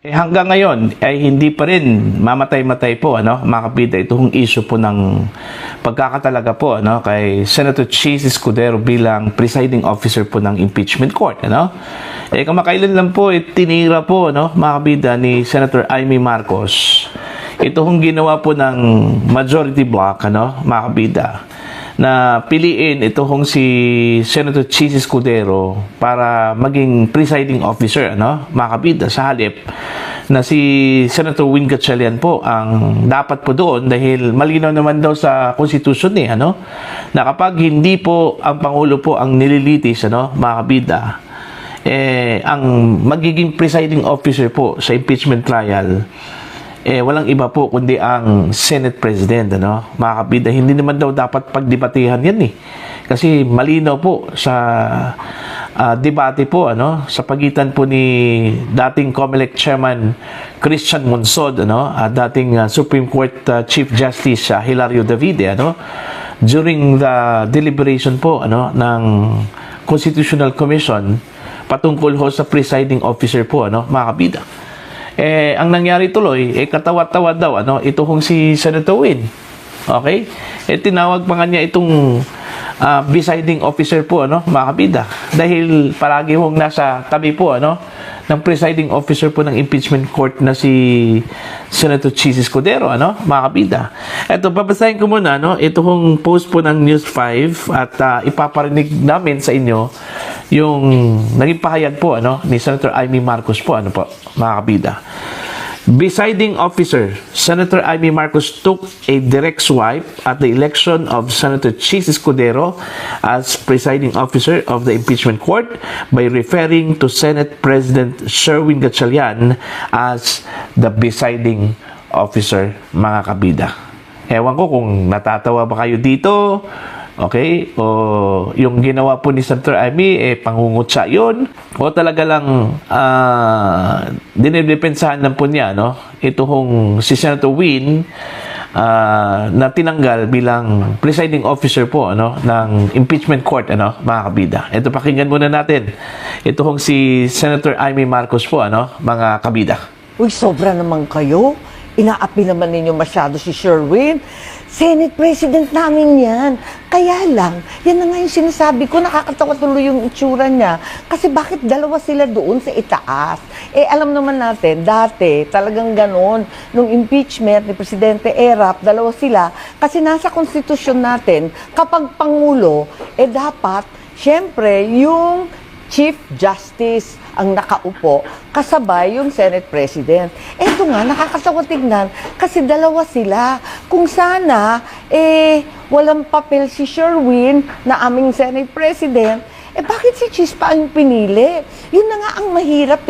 Hanggang ngayon ay hindi pa rin mamatay-matay po mga kapida itong issue po ng pagkakatalaga po kay Senator Chis Escudero bilang presiding officer po ng impeachment court kamakailan lang po tinira po mga kapida ni Senator Amy Marcos itong ginawa po ng majority block mga kapida na piliin itong si Senator Chis Escudero para maging presiding officer mga kapida sa halip na si Senator Win Gatchalian po ang dapat po doon dahil malinaw naman daw sa konstitusyon na kapag hindi po ang Pangulo po ang nililitis mga kabida ang magiging presiding officer po sa impeachment trial walang iba po kundi ang Senate President mga kabida. Hindi naman daw dapat pagdebatehan yan kasi malinaw po sa debate po sa pagitan po ni dating COMELEC Chairman Christian Monsod dating Supreme Court Chief Justice Hilario Davide during the deliberation po ng Constitutional Commission patungkol ho sa presiding officer po mga kabida. Ang nangyari tuloy katawa-tawa daw itong si Senator Win. Okay? Tinawag pa nga niya itong presiding officer po mga kabida dahil palagi hong nasa tabi po ng presiding officer po ng impeachment court na si Senator Chis Escudero mga kabida. Babasahin ko muna itong post po ng News 5 at ipaparinig namin sa inyo yung naging pahayag po ni Senator Amy Marcos po mga kabida. Presiding officer Senator Amy Marcos took a direct swipe at the election of Senator Chis Escudero as presiding officer of the impeachment court by referring to Senate President Sherwin Gatchalian as the presiding officer mga kabida. Ewan ko kung natatawa ba kayo dito. Okay? O yung ginawa po ni Senator Amy, pangungutsa yun. O talaga lang dinidepensahan lang po niya, itong si Senator Win na tinanggal bilang presiding officer po ng impeachment court mga kabida. Ito, pakinggan muna natin. Itong si Senator Amy Marcos po mga kabida. Uy, sobra naman kayo. Inaapi naman ninyo masyado si Sherwin. Senate President namin yan. Kaya lang, yan na nga yung sinasabi ko, nakakatawa tuloy yung itsura niya. Kasi bakit dalawa sila doon sa itaas? Alam naman natin, dati talagang ganon. Nung impeachment ni Presidente Erap, dalawa sila. Kasi nasa konstitusyon natin, kapag Pangulo, dapat, syempre, yung Chief Justice ang nakaupo, kasabay yung Senate President. Ito nga, nakakatawa tignan, kasi dalawa sila. Kung sana, walang papel si Sherwin na aming Senate President, bakit si Chis pa ang pinili? Yun na nga ang mahirap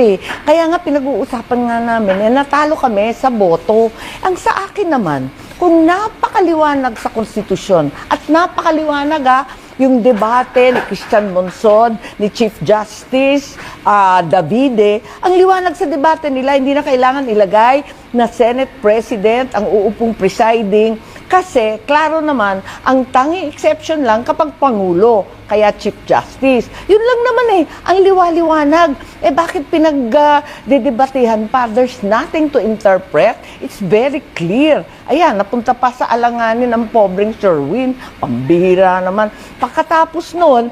Kaya nga pinag-uusapan nga namin, natalo kami sa boto. Ang sa akin naman, kung napakaliwanag sa konstitusyon at napakaliwanag yung debate ni Christian Monsod, ni Chief Justice Davide, ang liwanag sa debate nila, hindi na kailangan ilagay na Senate President ang uupong presiding kasi, klaro naman, ang tanging exception lang kapag Pangulo, kaya Chief Justice. Yun lang naman ang liwaliwanag. Bakit pinag-dedebatehan pa? There's nothing to interpret. It's very clear. Ayan, napunta pa sa alanganin ng pobreng Sherwin. Pambihira naman. Pagkatapos nun,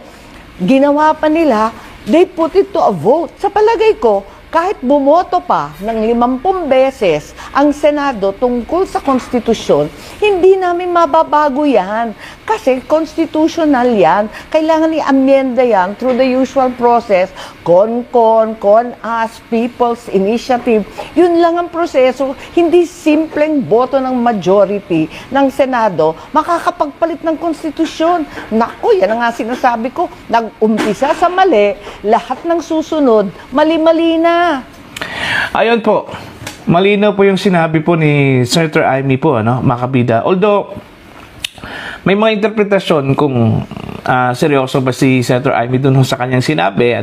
ginawa pa nila, they put it to a vote. Sa palagay ko, kahit bumoto pa ng 50 beses ang Senado tungkol sa konstitusyon, hindi namin mababago yan. Kasi constitutional yan. Kailangan i-amyenda yan through the usual process. Con-as, People's Initiative. Yun lang ang proseso. Hindi simpleng boto ng majority ng Senado makakapagpalit ng konstitusyon. Naku, yan ang nga sinasabi ko. Nag-umpisa sa mali, lahat ng susunod, mali-mali na. Ayon po, malinaw po yung sinabi po ni Senator Amy po, mga kabida. Although, may mga interpretasyon kung seryoso ba si Senator Amy doon sa kanyang sinabi,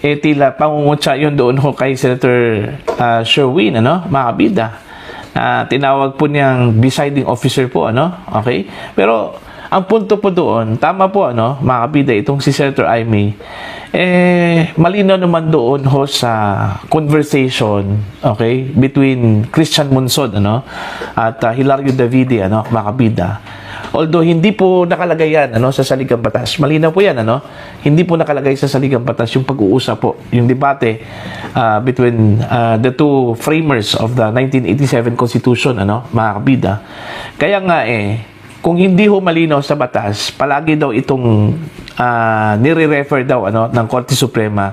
tila pangungutsa yun doon kay Senator Sherwin, mga kabida. Tinawag po niyang presiding officer po, okay? Pero, ang punto po doon, tama po mga kabida, itong si Senator Amy, malinaw naman doon ho sa conversation, okay, between Christian Monsod at Hilario Davide, mga kabida. Although hindi po nakalagay yan sa saligang batas. Malinaw po yan, hindi po nakalagay sa saligang batas yung pag-uusap po, yung debate between the two framers of the 1987 Constitution, mga kabida. Kaya nga kung hindi ho malinaw sa batas, palagi daw itong nire-refer daw ng Korte Suprema,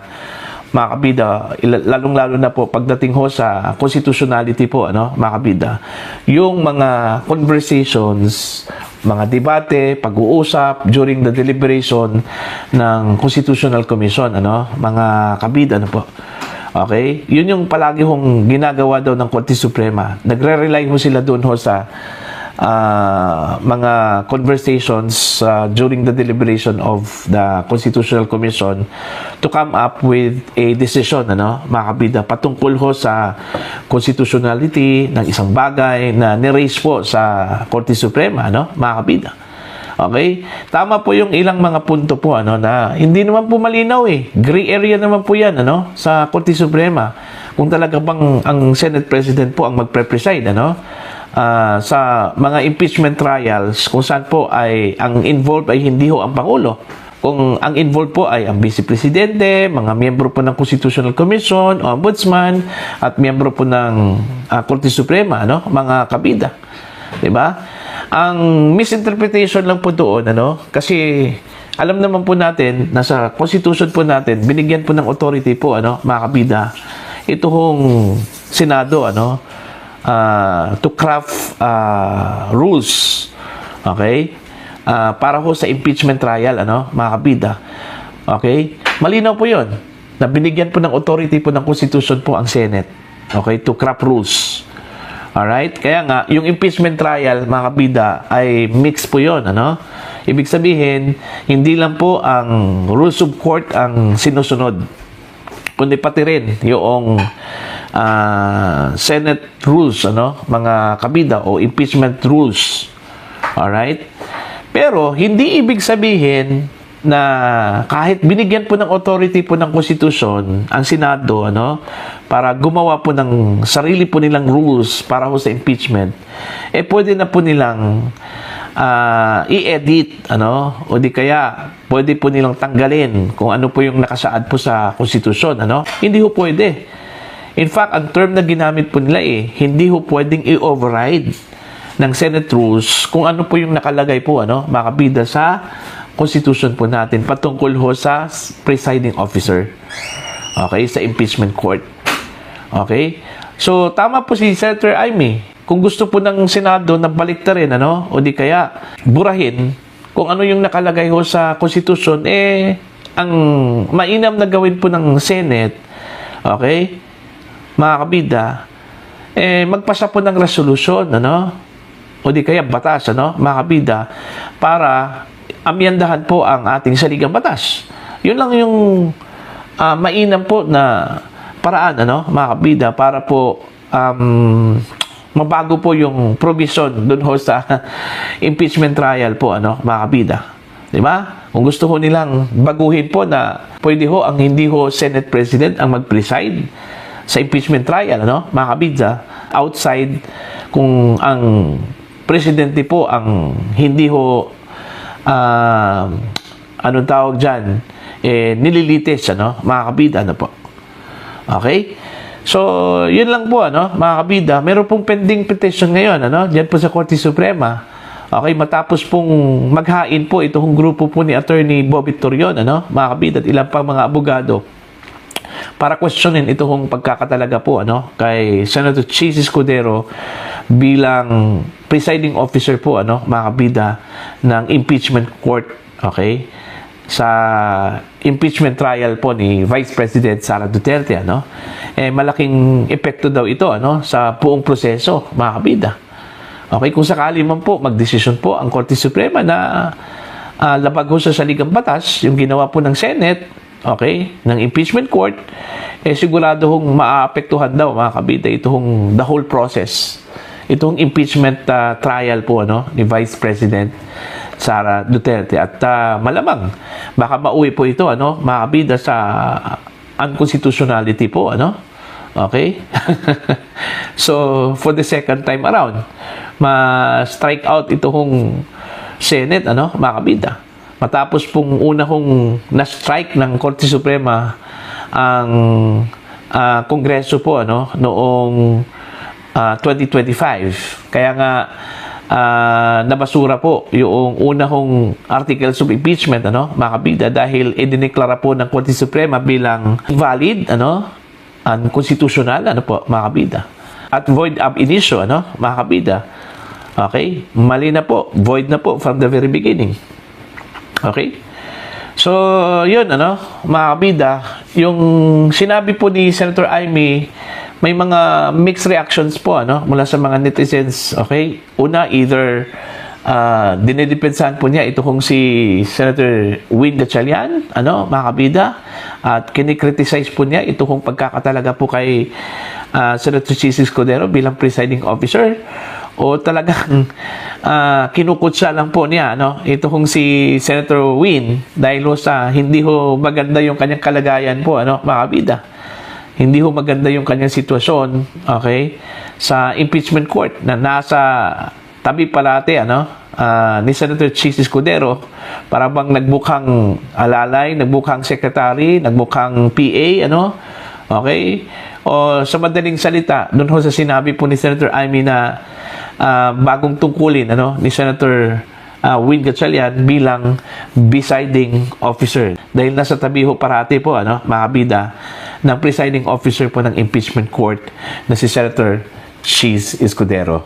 mga kabida, lalong-lalo na po pagdating ho sa constitutionality po, mga kabida, yung mga conversations, mga debate, pag-uusap during the deliberation ng Constitutional Commission, mga kabida, po. Okay? Yun yung palagi hong ginagawa daw ng Korte Suprema. Nagre-rely ho sila doon ho sa mga conversations during the deliberation of the Constitutional Commission to come up with a decision, mga kabida, patungkol ho sa constitutionality ng isang bagay na ni-raise po sa Korte Suprema, mga kabida. Okay? Tama po yung ilang mga punto po, na hindi naman po malinaw Gray area naman po yan, sa Korte Suprema. Kung talaga bang ang Senate President po ang magpre-preside, sa mga impeachment trials kung saan po ay ang involved ay hindi ho ang Pangulo. Kung ang involved po ay ang Vice Presidente, mga miyembro po ng Constitutional Commission, Ombudsman, at miyembro po ng Korte Suprema, mga kabida. Diba? Ang misinterpretation lang po doon, kasi alam naman po natin, nasa Constitution po natin, binigyan po ng authority po, mga kabida, ito hong Senado, to craft rules, okay, para ho sa impeachment trial, mga kabida. Okay? Malinaw po yun, na binigyan po ng authority po ng Constitution po ang Senate, okay, to craft rules. Alright? Kaya nga, yung impeachment trial, mga kabida, ay mix po yun, Ibig sabihin, hindi lang po ang rules of court ang sinusunod, kundi pati rin yung Senate rules, mga kabida, o impeachment rules. Alright? Pero, hindi ibig sabihin na kahit binigyan po ng authority po ng Constitution ang Senado, para gumawa po ng sarili po nilang rules para ho sa impeachment, pwede na po nilang i-edit, o di kaya pwede po nilang tanggalin kung ano po yung nakasaad po sa Constitution, Hindi ho pwede. In fact, ang term na ginamit po nila hindi ho pwedeng i-override ng Senate rules kung ano po yung nakalagay po, mga kabida, sa Constitution po natin patungkol ho sa presiding officer. Okay? Sa impeachment court. Okay? So, tama po si Senator Amy. Kung gusto po ng Senado na baliktarin, o di kaya burahin kung ano yung nakalagay ho sa Constitution, ang mainam na gawin po ng Senate, okay, mga kabida, magpasa po ng resolution, o di kaya batas, mga kabida, para amyandahan po ang ating saligang batas. Yun lang yung mainam po na paraan, mga kabida, para po mabago po yung provision doon ho sa impeachment trial po, mga kabida. Diba? Kung gusto ho nilang baguhin po na pwede ho ang hindi ho Senate President ang mag-preside sa impeachment trial, mga kabida, outside kung ang presidente po ang hindi ho anong tawag dyan, nililitis, mga kabida, po. Okay? So, yun lang po, mga kabida. Meron pong pending petition ngayon, dyan po sa Korte Suprema. Okay, matapos pong maghain po itong grupo po ni Attorney Bobby Torion, mga kabida, at ilang pang mga abogado, para questionin itong pagkakatalaga po, kay Senator Chis Escudero bilang presiding officer po, mga kabida, ng impeachment court, okay, sa impeachment trial po ni Vice President Sara Duterte, malaking epekto daw ito, sa buong proseso, mga kabida. Okay, kung sakali man po magdesisyon po ang Korte Suprema na labag ho sa saligang batas yung ginawa po ng Senate, okay, ng impeachment court, sigurado hong maaapektuhan daw, mga kabida, itong the whole process, itong impeachment trial po, ni Vice President Sara Duterte. At malamang baka mauwi po ito, ano, mga kabida, sa unconstitutionality po, ano? Okay? So, for the second time around, ma-strike out itong Senate, ano, mga kabida. Matapos pong una kong na-strike ng Korte Suprema ang Kongreso po, ano, noong 2025. Kaya nga nabasura po yung una kong articles of impeachment, ano, mga kabida, dahil idineklara po ng Korte Suprema bilang valid, ano, unconstitutional, ano po, mga kabida, at void ab initio, ano, mga kabida. Okay? Mali na po, void na po from the very beginning. Okay? So, yun, ano, mga kabida, yung sinabi po ni Senator Amy, may mga mixed reactions po, ano, mula sa mga netizens. Okay? Una, either dinidepensahan po niya ito kung si Senator Win Gatchalian, ano, mga kabida, at kinikriticize po niya ito kung pagkakatalaga po kay Senator Chis Escudero bilang presiding officer, o talagang kinukutsa lang po niya, ano, ito kung si Senator Win dahil ho sa hindi ho maganda yung kanyang kalagayan po, ano, mga kabida. Hindi ho maganda yung kanyang sitwasyon, okay, sa impeachment court na nasa tabi palate, ano, ni Senator Chis Escudero, para bang nagbukhang alalay, nagbukhang secretary, nagbukhang PA, ano, okay? O sa madaling salita, doon ho sa sinabi po ni Senator Amy na bagong tungkulin, ano, ni Senator Win Gatchalian bilang presiding officer. Dahil nasa tabi ho parati po, ano, mga kabida, ng presiding officer po ng impeachment court na si Senator Chis Escudero.